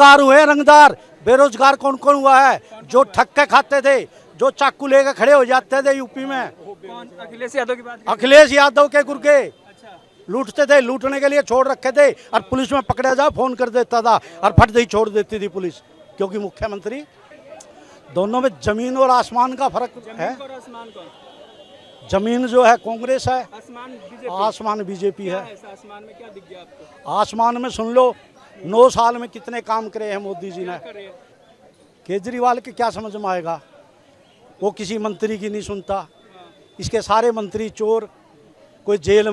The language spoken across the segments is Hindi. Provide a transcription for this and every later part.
रफ्तार हुए रंगदार। बेरोजगार कौन कौन हुआ है? जो ठग के खाते थे, जो चाकू लेकर खड़े हो जाते थे यूपी में। कौन? अखिलेश यादव की बात कर रहे अखिलेश यादव के गुर्गे हैं? अच्छा, लूटते थे, लूटने के लिए छोड़ रखे थे, और पुलिस में पकड़ा जाए फोन कर देता था और फट दे छोड़ देती थी पुलिस, क्योंकि मुख्यमंत्री। दोनों में जमीन और आसमान का फर्क है। जमीन और आसमान कौन? जमीन जो है कांग्रेस है, आसमान बीजेपी। आसमान बीजेपी क्या है। है इस आसमान में, क्या दिख गया आपको? आसमान में सुन लो, 9 साल में कितने काम करे हैं मोदी जी ने। कर रहे हैं? केजरीवाल के क्या समझ में आएगा? वो किसी मंत्री की नहीं सुनता। इसके सारे मंत्री चोर, कोई जेल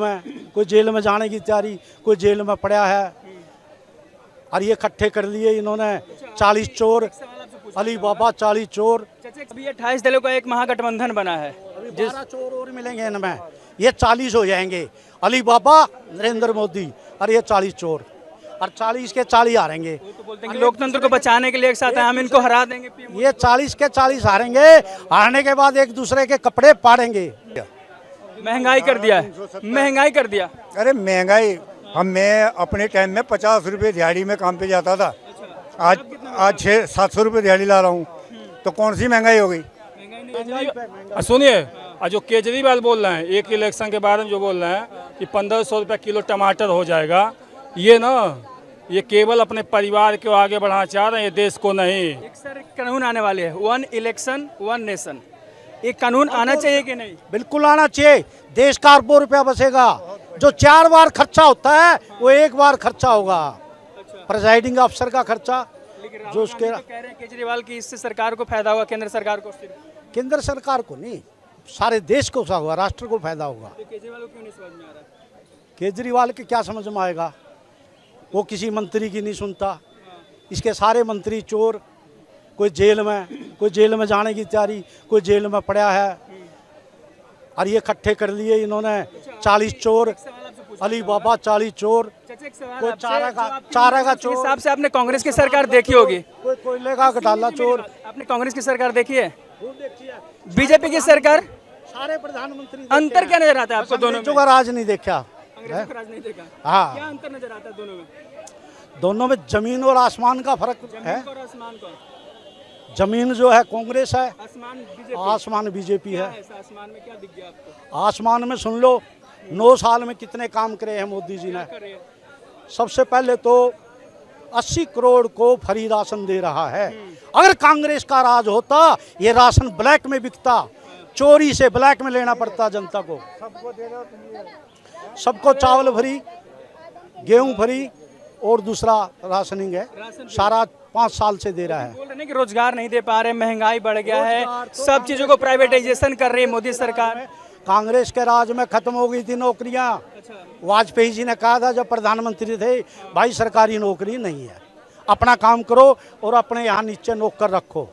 में जाने की तैयारी, कोई जेल में पड़ा है। और ये इकट्ठे कर लिए इन्होंने 40 चोर, अली बाबा 40 चोर। अभी 28 दलों का एक महागठबंधन बना है। 12 चोर और मिलेंगे इनमें, ये 40 हो जाएंगे। अली बाबा, नरेंद्र मोदी, और ये 40 चोर, और 40 के 40 हारेंगे। वो तो बोलते हैं कि लोकतंत्र को बचाने के लिए एक साथ हैं, हम इनको हरा देंगे। ये 40 के 40 हारेंगे। हारने के बाद एक दूसरे के कपड़े पाड़ेंगे। महंगाई कर दिया है, महंगाई कर दिया। अरे महंगाई, मैं अपने टाइम में 50 रुपये दिहाड़ी में काम पे जाता था। आज 600-700 रुपये दिहाड़ी ला रहा हूँ, तो कौन सी महंगाई हो गई? सुनिए, जो केजरीवाल बोल रहे हैं एक इलेक्शन के बारे में, जो बोल रहे हैं कि 1500 रुपये किलो टमाटर हो जाएगा, ये केवल अपने परिवार को आगे बढ़ाना चाह रहे हैं, ये देश को नहीं। एक सर कानून आने वाले हैं, 1 इलेक्शन 1 नेशन। एक कानून आना चाहिए कि नहीं? बिल्कुल आना चाहिए। देश का अरबों रुपया बचेगा। जो 4 बार खर्चा होता है वो 1 बार खर्चा होगा। प्रिजाइडिंग अफसर का खर्चा जो उसके, तो कह रहे हैं केजरीवाल की इससे सरकार को फायदा होगा, केंद्र सरकार को। केंद्र सरकार को नहीं, सारे देश को होगा, राष्ट्र को फायदा होगा। तो केजरीवाल को क्यों नहीं समझ में आ रहा है? केजरीवाल के क्या समझ में आएगा? वो किसी मंत्री की नहीं सुनता। इसके सारे मंत्री चोर, कोई जेल में जाने की तैयारी, कोई जेल में पड़ा है। और ये इकट्ठे कर लिए इन्होंने 40 चोर, अली बाबा 40 चोर। कोई चारा का चोर। हिसाब से आपने कांग्रेस की सरकार देखी होगी, कोई कोयले का घटाला चोर। आपने कांग्रेस की सरकार देखी है? बीजेपी की सरकार? सारे प्रधानमंत्री अंतर क्या नजर आता है आपको दोनों में? का राज नहीं देखा। अंग्रेजों का राज नहीं देखा? हाँ, क्या अंतर नजर आता है दोनों में? दोनों में जमीन और आसमान का फर्क है। और आसमान कौन? जमीन जो है कांग्रेस है, आसमान बीजेपी। आसमान बीजेपी है। इस आसमान में क्या दिख गया आपको? आसमान में सुन लो, 9 साल में कितने काम करे हैं मोदी जी ने। कर रहे हैं? सबसे पहले तो 80 करोड़ को फ्री राशन दे रहा है। अगर कांग्रेस का राज होता, ये राशन ब्लैक में बिकता, चोरी से ब्लैक में लेना पड़ता जनता को। सबको चावल फ्री, गेहूं फ्री, और दूसरा राशनिंग है, सारा 5 साल से दे रहा है। बोल रहे हैं कि रोजगार नहीं दे पा रहे, महंगाई बढ़ गया है, सब चीजों को प्राइवेटाइजेशन कर रही है मोदी सरकार। कांग्रेस के राज में खत्म हो गई थी नौकरियां। वाजपेयी जी ने कहा था जब प्रधानमंत्री थे, भाई सरकारी नौकरी नहीं है, अपना काम करो और अपने यहाँ नीचे नौकर रखो।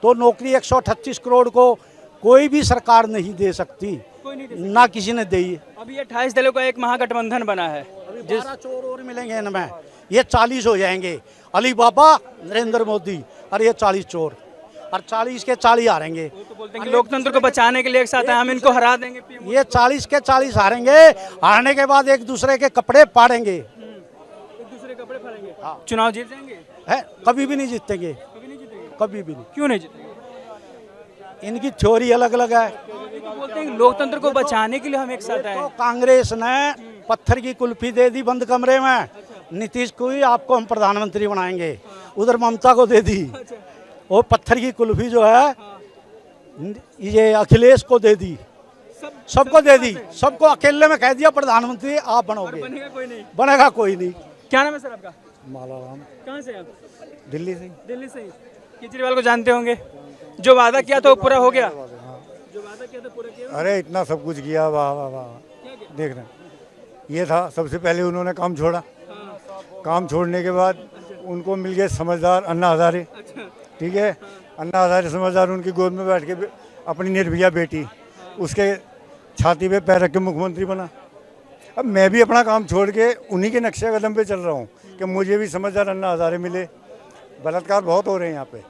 तो नौकरी 138 करोड़ को कोई भी सरकार नहीं दे सकती, ना किसी ने दी। अभी 28 दलों का एक महागठबंधन बना है। 12 चोर और मिलेंगे इनमें, ये 40 हो जाएंगे। अली बाबा, नरेंद्र मोदी, और ये 40 चोर, और 40 के 40 हारेंगे। वो तो बोलते हैं कि लोकतंत्र को बचाने के लिए एक साथ हैं, हम इनको हरा देंगे। ये 40 के 40 हारेंगे। हारने के बाद एक दूसरे के कपड़े पाड़ेंगे। एक दूसरे कपड़े फाड़ेंगे। हाँ। चुनाव जीत जाएंगे? है, कभी भी नहीं जीतेंगे, कभी नहीं जीतेंगे। कभी भी नहीं। क्यों नहीं जीतेंगे? इनकी थ्योरी अलग अलग है। तो बोलते हैं कि लोकतंत्र को बचाने के लिए हम एक साथ आए। तो कांग्रेस ने पत्थर की कुल्फी दे दी बंद कमरे में। नीतीश को ही आपको हम प्रधानमंत्री बनाएंगे, उधर ममता को दे दी। और पत्थर की कुल्फी जो है ये अखिलेश को दे दी, सबको दे दी। सबको अकेले में कह दिया प्रधानमंत्री आप बनोगे। बनेगा कोई नहीं? बनेगा कोई नहीं। क्या नाम है सर आपका? मालाराम, कहाँ से आप? दिल्ली से। दिल्ली से ही। केजरीवाल को जानते होंगे, जो वादा किया था वो पूरा हो गया? जो वादा किया था पूरा किया? अरे इतना सब कुछ किया, वाह वाह वाह। देख रहे, ये था सबसे पहले उन्होंने काम छोड़ा। काम छोड़ने के बाद उनको मिल गए समझदार अन्ना हजारे। ठीक है, अन्ना हजारे समझदार, उनकी गोद में बैठ के अपनी निर्भया बेटी उसके छाती पे पैर रख के मुख्यमंत्री बना। अब मैं भी अपना काम छोड़ के उन्हीं के नक्शे कदम पे चल रहा हूँ कि मुझे भी समझदार अन्ना हजारे मिले। बलात्कार बहुत हो रहे हैं यहाँ पे,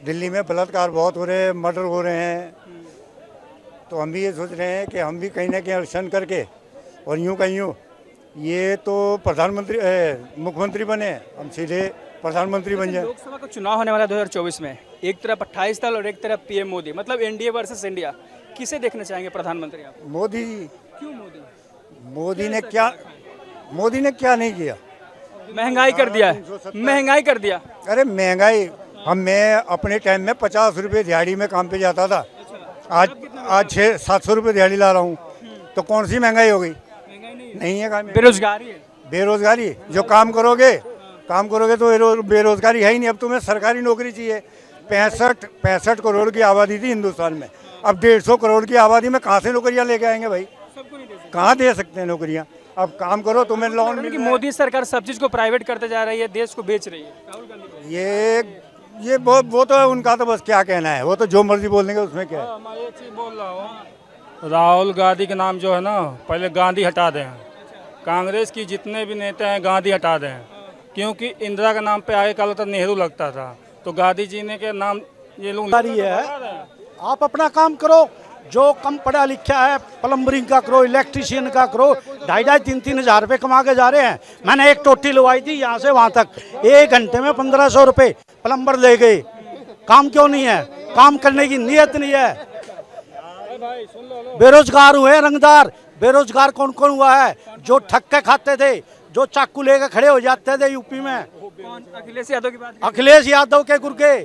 दिल्ली में बलात्कार बहुत हो रहे हैं, मर्डर हो रहे हैं। तो हम भी ये सोच रहे हैं कि हम भी कहीं ना कहीं एक्शन करके और यूँ कहीं ये तो प्रधानमंत्री मुख्यमंत्री बने, हम सीधे प्रधानमंत्री बन जाए। लोकसभा का चुनाव होने वाला है 2024 में, एक तरफ 28 साल और एक तरफ पीएम मोदी, मतलब एनडीए वर्सेस इंडिया, किसे देखना चाहेंगे प्रधानमंत्री आप? मोदी जी। क्यों मोदी? मोदी ने क्या नहीं किया? महंगाई कर दिया है, महंगाई कर दिया। अरे महंगाई, मैं अपने टाइम में 50 रुपये दिहाड़ी में काम पे जाता था, आज 600-700 रुपये दिहाड़ी ला रहा हूँ, तो कौन सी महंगाई हो गई? नहीं है। बेरोजगारी है, बेरोजगारी, जो काम करोगे तो बेरोजगारी है ही नहीं। अब तुम्हें सरकारी नौकरी चाहिए। 65 करोड़ की आबादी थी हिंदुस्तान में, अब 150 करोड़ की आबादी में कहाँ से नौकरियाँ लेके आएंगे भाई? कहाँ दे सकते हैं नौकरियाँ? अब काम करो, तुम्हें लोन मिल कि मोदी सरकार सब चीज को प्राइवेट करते जा रही है, देश को बेच रही है। राहुल गांधी ये वो तो उनका तो बस क्या कहना है, वो तो जो मर्जी बोल देंगे, उसमें क्या है। मैं ये चीज़ बोल रहा हूँ, राहुल गांधी के नाम जो है ना, पहले गांधी हटा दें। कांग्रेस की जितने भी नेता हैं गांधी हटा दें, क्योंकि इंदिरा के नाम पे आगे कल तक नेहरू लगता था, तो गांधी जी ने के नाम ये लोग है। आप अपना काम करो, जो कम पढ़ा लिखा है प्लम्बरिंग का करो, इलेक्ट्रिशियन का करो, 2,500-3,000 3,000 रुपये कमा के जा रहे हैं। मैंने एक टोटी लुवाई थी यहाँ से वहाँ तक, 1 घंटे में 1,500 रुपये प्लम्बर ले गए। काम क्यों नहीं है? काम करने की नीयत नहीं है। बेरोजगार हुए रंगदार। बेरोजगार कौन कौन हुआ है? जो ठग के खाते थे, जो चाकू लेकर खड़े हो जाते थे यूपी में। अखिलेश यादव की बात? अखिलेश यादव के गुर्गे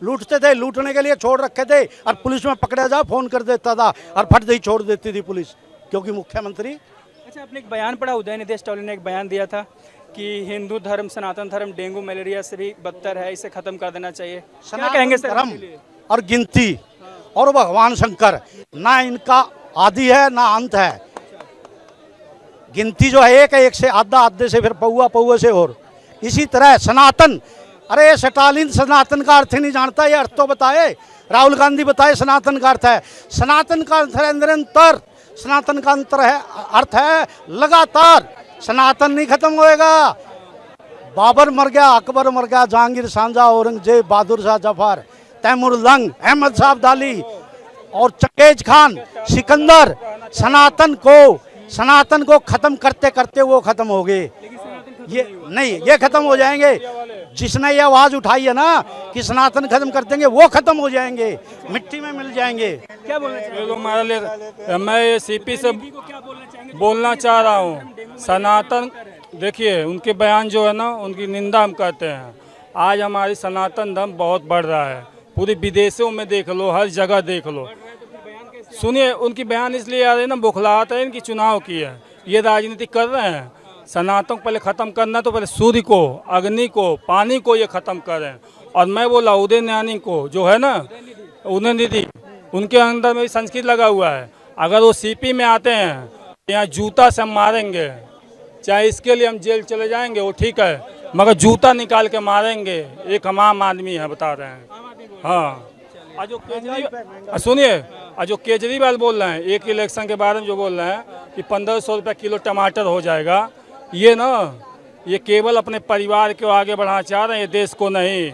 लूटते थे, लूटने के लिए छोड़ रखे थे, और पुलिस में पकड़ा जा फोन कर देता था और फट दे छोड़ देती थी पुलिस, क्योंकि मुख्यमंत्री। अच्छा, आपने एक बयान पढ़ा, उदयनिधि स्टॉलिन ने एक बयान दिया था कि हिंदू धर्म, सनातन धर्म डेंगू मलेरिया से भी बदतर है, इसे खत्म कर देना चाहिए। क्या कहेंगे सर? धर्म और गिनती और भगवान शंकर, ना इनका आदि है ना अंत है। गिनती जो है एक है, एक से आधा, आधे से फिर पौआ, पौए से और इसी तरह सनातन। अरे स्टालिन सनातन का अर्थ ही नहीं जानता, ये अर्थ तो बताए। राहुल गांधी बताए सनातन का अर्थ है। सनातन का अर्थ है निरंतर, सनातन का अर्थ है लगातार। सनातन नहीं खत्म होएगा। बाबर मर गया, अकबर मर गया, जहांगीर, शाहजहां, औरंगजेब, बहादुर शाह जफर, तैमूर लंग, अहमद शाह अब्दाली और चंगेज खान, सिकंदर, सनातन को खत्म करते करते वो खत्म हो गए। ये नहीं, ये खत्म हो जाएंगे। जिसने ये आवाज उठाई है ना कि सनातन खत्म कर देंगे, वो खत्म हो जाएंगे, मिट्टी में मिल जाएंगे। क्या बोलना चाहिए? लोग हमारे लिए, मैं सीपी से बोलना चाह रहा हूँ, सनातन देखिए, उनके बयान जो है ना, उनकी निंदा हम करते हैं। आज हमारी सनातन धर्म बहुत बढ़ रहा है, पूरे विदेशों में देख लो, हर जगह देख लो। सुनिए, उनकी बयान इसलिए आ रहे हैं ना, बुखलाहट है इनकी चुनाव की है, ये राजनीति कर रहे हैं। सनातन को पहले ख़त्म करना, तो पहले सूर्य को, अग्नि को, पानी को ये ख़त्म करें। और मैं बोला उदयनिधि को जो है ना, उदयनिधि, उनके अंदर में भी संस्कृत लगा हुआ है। अगर वो सीपी में आते हैं, यहाँ जूता से हम मारेंगे, चाहे इसके लिए हम जेल चले जाएंगे, वो ठीक है, मगर जूता निकाल के मारेंगे। एक हम आम आदमी है, बता रहे हैं। हाँ, आज जो केजरीवाल, सुनिए, आज जो केजरीवाल बोल रहे हैं एक इलेक्शन के बारे में, जो बोल रहे हैं कि 1,500 रुपये किलो टमाटर हो जाएगा, ये ना, ये केवल अपने परिवार को आगे बढ़ाना चाह रहे हैं, ये देश को नहीं।